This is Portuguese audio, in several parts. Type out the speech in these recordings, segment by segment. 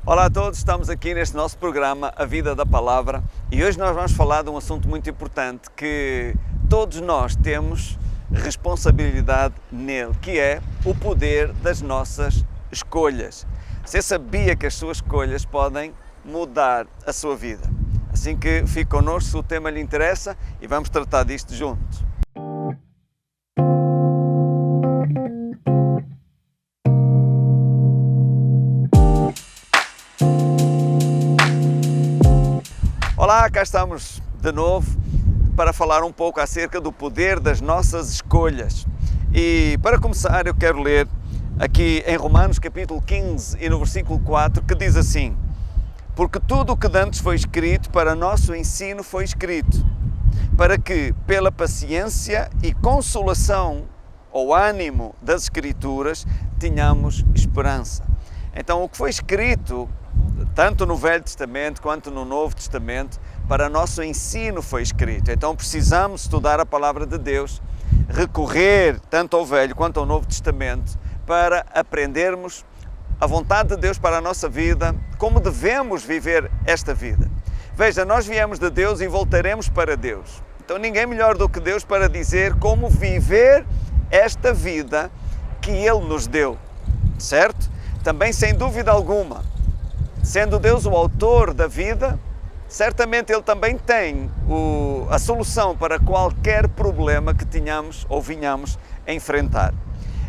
Olá a todos, estamos aqui neste nosso programa A Vida da Palavra e hoje nós vamos falar de um assunto muito importante que todos nós temos responsabilidade nele, que é o poder das nossas escolhas. Você sabia que as suas escolhas podem mudar a sua vida? Assim que fique connosco se o tema lhe interessa e vamos tratar disto juntos. Olá, cá estamos de novo para falar um pouco acerca do poder das nossas escolhas. E para começar eu quero ler aqui em Romanos capítulo 15 e no versículo 4 que diz assim: porque tudo o que dantes foi escrito para nosso ensino foi escrito, para que pela paciência e consolação ou ânimo das Escrituras tenhamos esperança. Então o que foi escrito tanto no Velho Testamento quanto no Novo Testamento, para nosso ensino foi escrito. Então precisamos estudar a Palavra de Deus, recorrer tanto ao Velho quanto ao Novo Testamento, para aprendermos a vontade de Deus para a nossa vida, como devemos viver esta vida. Veja, nós viemos de Deus e voltaremos para Deus. Então ninguém melhor do que Deus para dizer como viver esta vida que Ele nos deu, certo? Também sem dúvida alguma, sendo Deus o autor da vida, certamente Ele também tem a solução para qualquer problema que tenhamos ou vinhamos a enfrentar.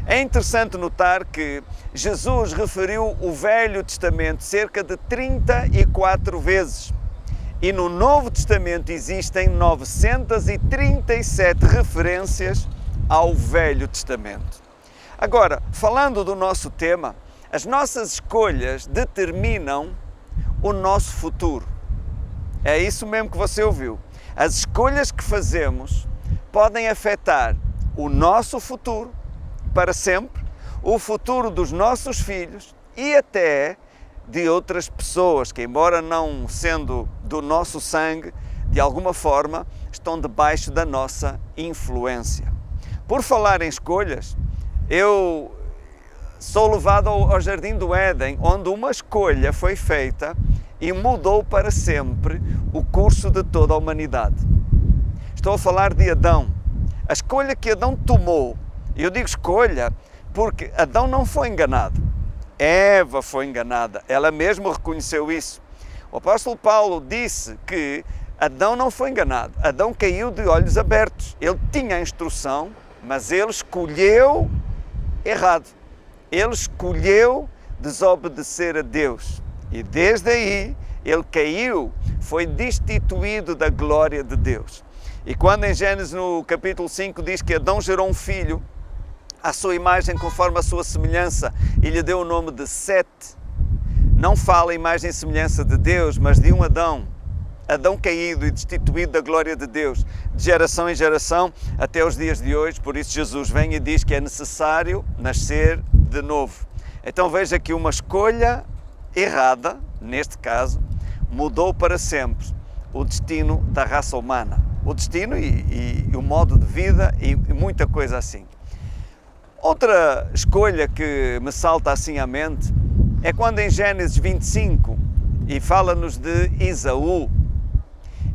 É interessante notar que Jesus referiu o Velho Testamento cerca de 34 vezes e no Novo Testamento existem 937 referências ao Velho Testamento. Agora, falando do nosso tema, as nossas escolhas determinam o nosso futuro. É isso mesmo que você ouviu. As escolhas que fazemos podem afetar o nosso futuro para sempre, o futuro dos nossos filhos e até de outras pessoas que, embora não sendo do nosso sangue, de alguma forma estão debaixo da nossa influência. Por falar em escolhas, eu sou levado ao Jardim do Éden, onde uma escolha foi feita e mudou para sempre o curso de toda a humanidade. Estou a falar de Adão. A escolha que Adão tomou, e eu digo escolha porque Adão não foi enganado. Eva foi enganada, ela mesma reconheceu isso. O apóstolo Paulo disse que Adão não foi enganado, Adão caiu de olhos abertos. Ele tinha a instrução, mas ele escolheu errado. Ele escolheu desobedecer a Deus e desde aí ele caiu, foi destituído da glória de Deus. E quando em Gênesis no capítulo 5 diz que Adão gerou um filho à sua imagem conforme a sua semelhança e lhe deu o nome de Sete, não fala imagem e semelhança de Deus, mas de um Adão caído e destituído da glória de Deus, de geração em geração até os dias de hoje. Por isso Jesus vem e diz que é necessário nascer de novo. Então veja que uma escolha errada, neste caso, mudou para sempre o destino da raça humana. O destino e o modo de vida e muita coisa assim. Outra escolha que me salta assim à mente é quando em Gênesis 25 e fala-nos de Esaú.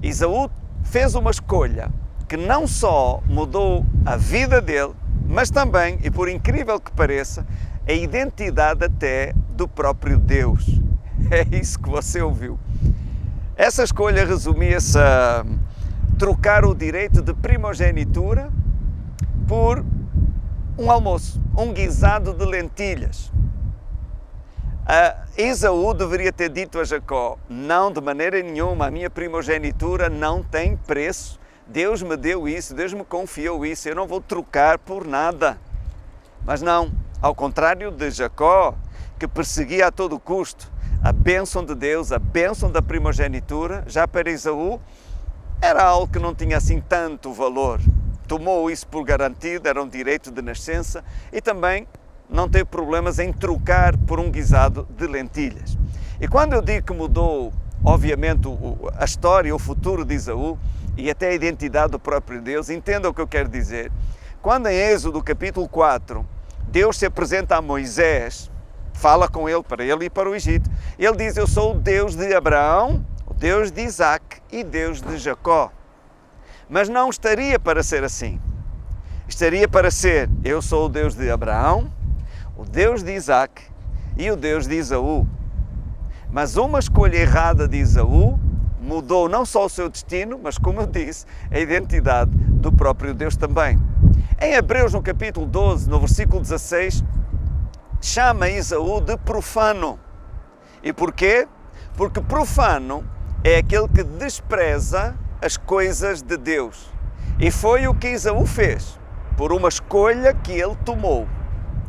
Esaú fez uma escolha que não só mudou a vida dele, mas também, e por incrível que pareça, a identidade até do próprio Deus. É isso que você ouviu. Essa escolha resumia-se a trocar o direito de primogenitura por um almoço, um guisado de lentilhas. Esaú deveria ter dito a Jacó: não, de maneira nenhuma, a minha primogenitura não tem preço. Deus me deu isso, Deus me confiou isso, eu não vou trocar por nada. Mas não, ao contrário de Jacó, que perseguia a todo custo a bênção de Deus, a bênção da primogenitura, já para Esaú era algo que não tinha assim tanto valor. Tomou isso por garantido, era um direito de nascença e também não teve problemas em trocar por um guisado de lentilhas. E quando eu digo que mudou, obviamente, a história, o futuro de Esaú e até a identidade do próprio Deus, entenda o que eu quero dizer. Quando em Êxodo capítulo 4, Deus se apresenta a Moisés fala com ele para ele ir para o Egito. Ele diz: eu sou o Deus de Abraão, o Deus de Isaac e Deus de Jacó. Mas não estaria para ser assim. Estaria para ser: eu sou o Deus de Abraão, o Deus de Isaac e o Deus de Esaú. Mas uma escolha errada de Esaú mudou não só o seu destino, mas, como eu disse, a identidade do próprio Deus também. Em Hebreus, no capítulo 12, no versículo 16, chama Esaú de profano. E porquê? Porque profano é aquele que despreza as coisas de Deus. E foi o que Esaú fez, por uma escolha que ele tomou.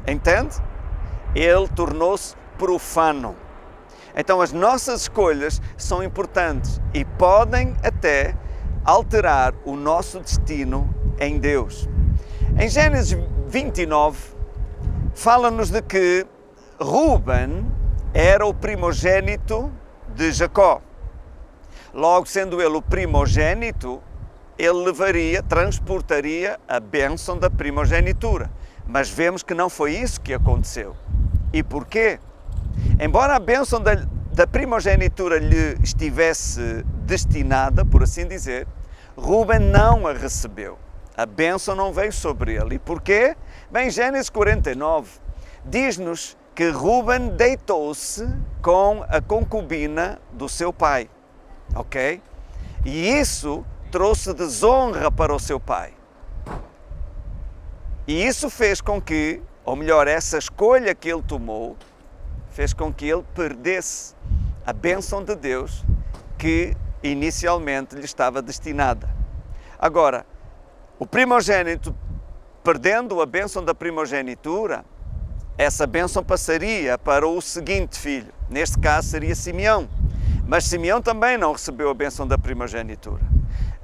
Entende? Ele tornou-se profano. Então as nossas escolhas são importantes e podem até alterar o nosso destino em Deus. Em Gênesis 29, fala-nos de que Ruben era o primogênito de Jacó. Logo, sendo ele o primogênito, ele transportaria a bênção da primogenitura. Mas vemos que não foi isso que aconteceu. E porquê? Embora a bênção da primogenitura lhe estivesse destinada, por assim dizer, Ruben não a recebeu. A bênção não veio sobre ele. E porquê? Bem, Gênesis 49 diz-nos que Ruben deitou-se com a concubina do seu pai. Ok? E isso trouxe desonra para o seu pai. E isso fez com que, ou melhor, essa escolha que ele tomou, fez com que ele perdesse a bênção de Deus que inicialmente lhe estava destinada. Agora, o primogênito, perdendo a bênção da primogenitura, essa bênção passaria para o seguinte filho. Neste caso seria Simeão. Mas Simeão também não recebeu a bênção da primogenitura.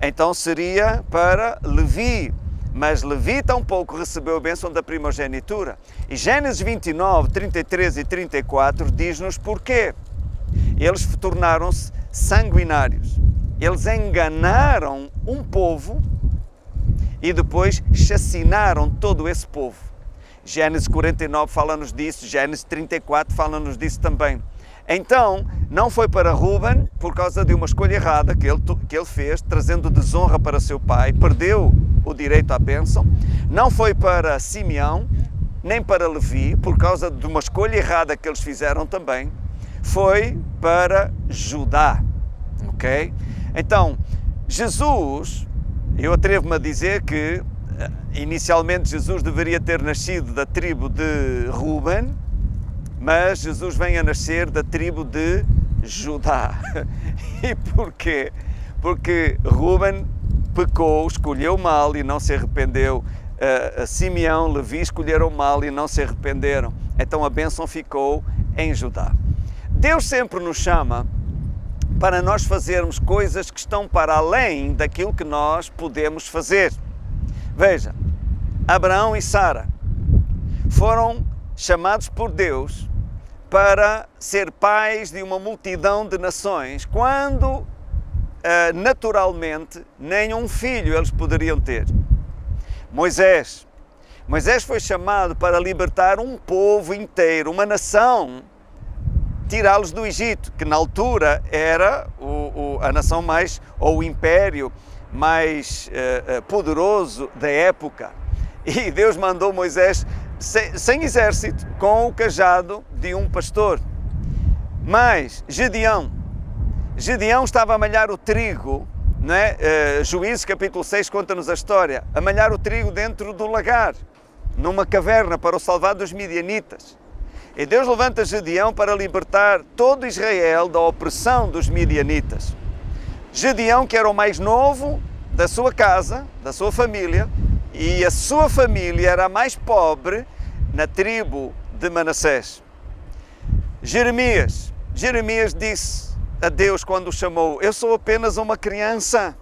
Então seria para Levi. Mas Levi tampouco recebeu a bênção da primogenitura. E Gênesis 29, 33 e 34 diz-nos porquê. Eles tornaram-se sanguinários. Eles enganaram um povo e depois chacinaram todo esse povo. Gênesis 49 fala-nos disso, Gênesis 34 fala-nos disso também. Então, não foi para Ruben, por causa de uma escolha errada que ele fez, trazendo desonra para seu pai, perdeu o direito à bênção. Não foi para Simeão, nem para Levi, por causa de uma escolha errada que eles fizeram também. Foi para Judá, ok? Então, Jesus, eu atrevo-me a dizer que inicialmente Jesus deveria ter nascido da tribo de Ruben, mas Jesus vem a nascer da tribo de Judá. E porquê? Porque Ruben pecou, escolheu mal e não se arrependeu. Simeão, Levi escolheram mal e não se arrependeram. Então a bênção ficou em Judá. Deus sempre nos chama para nós fazermos coisas que estão para além daquilo que nós podemos fazer. Veja, Abraão e Sara foram chamados por Deus para ser pais de uma multidão de nações, quando naturalmente nenhum filho eles poderiam ter. Moisés foi chamado para libertar um povo inteiro, uma nação, tirá-los do Egito, que na altura era a nação mais, ou o império mais poderoso da época. E Deus mandou Moisés sem exército, com o cajado de um pastor. Mas Gedeão estava a malhar o trigo, não é? Juízes capítulo 6 conta-nos a história, a malhar o trigo dentro do lagar, numa caverna, para o salvar dos midianitas. E Deus levanta Gedeão para libertar todo Israel da opressão dos midianitas. Gedeão, que era o mais novo da sua casa, da sua família, e a sua família era a mais pobre na tribo de Manassés. Jeremias disse a Deus quando o chamou: eu sou apenas uma criança.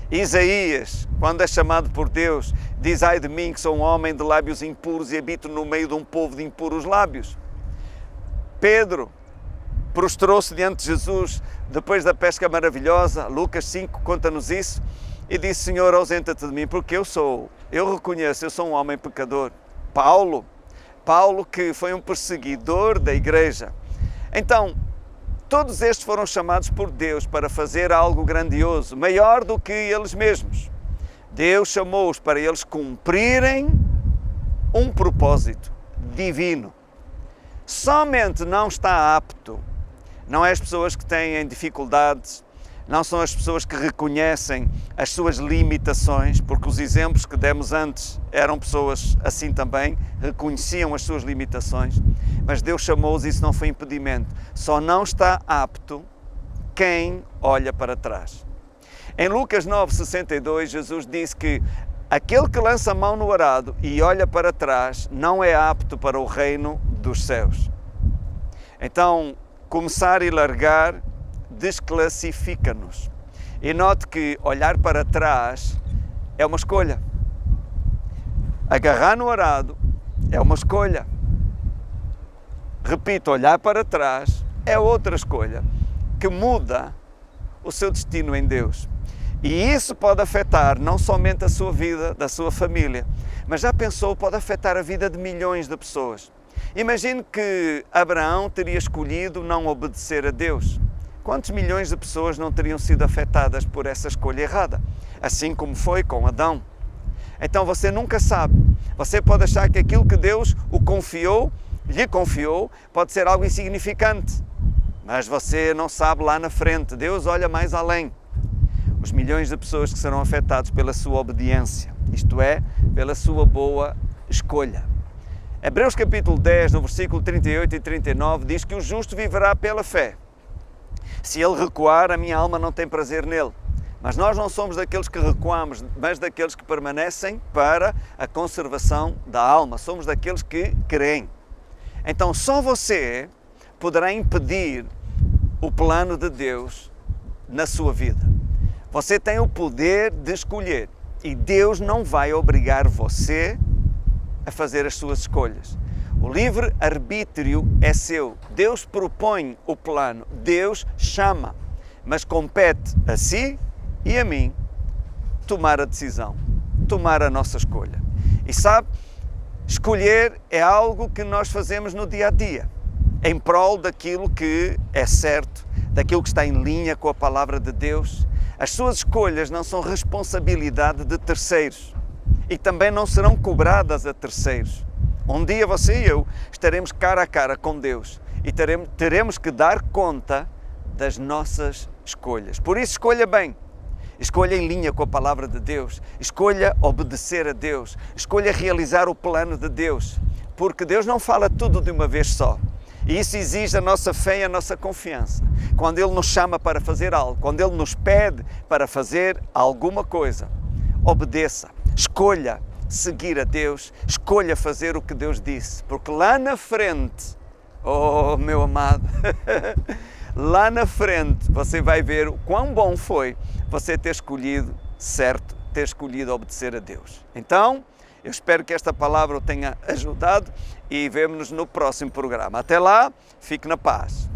Isaías, quando é chamado por Deus, diz: ai de mim que sou um homem de lábios impuros e habito no meio de um povo de impuros lábios. Pedro prostrou-se diante de Jesus depois da pesca maravilhosa, Lucas 5 conta-nos isso, e disse: Senhor, ausenta-te de mim, porque eu reconheço, eu sou um homem pecador. Paulo, Paulo, que foi um perseguidor da igreja. Então, todos estes foram chamados por Deus para fazer algo grandioso, maior do que eles mesmos. Deus chamou-os para eles cumprirem um propósito divino. Somente não está apto, não é as pessoas que têm dificuldades, não são as pessoas que reconhecem as suas limitações, porque os exemplos que demos antes eram pessoas assim também, reconheciam as suas limitações, mas Deus chamou-os e isso não foi impedimento. Só não está apto quem olha para trás. Em Lucas 9,62, Jesus disse que aquele que lança a mão no arado e olha para trás não é apto para o reino dos céus. Então, começar e largar desclassifica-nos. E note que olhar para trás é uma escolha. Agarrar no arado é uma escolha. Repito, olhar para trás é outra escolha que muda o seu destino em Deus. E isso pode afetar não somente a sua vida, da sua família, mas já pensou, pode afetar a vida de milhões de pessoas. Imagine que Abraão teria escolhido não obedecer a Deus. Quantos milhões de pessoas não teriam sido afetadas por essa escolha errada? Assim como foi com Adão. Então você nunca sabe. Você pode achar que aquilo que Deus lhe confiou, pode ser algo insignificante. Mas você não sabe lá na frente. Deus olha mais além. Os milhões de pessoas que serão afetados pela sua obediência, isto é, pela sua boa escolha. Hebreus capítulo 10, no versículo 38 e 39, diz que o justo viverá pela fé. Se ele recuar, a minha alma não tem prazer nele. Mas nós não somos daqueles que recuamos, mas daqueles que permanecem para a conservação da alma. Somos daqueles que creem. Então só você poderá impedir o plano de Deus na sua vida. Você tem o poder de escolher e Deus não vai obrigar você a fazer as suas escolhas. O livre-arbítrio é seu. Deus propõe o plano, Deus chama, mas compete a si e a mim tomar a decisão, tomar a nossa escolha. E sabe, escolher é algo que nós fazemos no dia a dia, em prol daquilo que é certo, daquilo que está em linha com a palavra de Deus. As suas escolhas não são responsabilidade de terceiros e também não serão cobradas a terceiros. Um dia você e eu estaremos cara a cara com Deus e teremos que dar conta das nossas escolhas. Por isso, escolha bem. Escolha em linha com a palavra de Deus. Escolha obedecer a Deus. Escolha realizar o plano de Deus. Porque Deus não fala tudo de uma vez só. E isso exige a nossa fé e a nossa confiança. Quando Ele nos chama para fazer algo, quando Ele nos pede para fazer alguma coisa, obedeça. Escolha seguir a Deus, escolha fazer o que Deus disse, porque lá na frente, oh meu amado, lá na frente você vai ver o quão bom foi você ter escolhido certo, ter escolhido obedecer a Deus. Então, eu espero que esta palavra o tenha ajudado e vemo-nos no próximo programa. Até lá, fique na paz.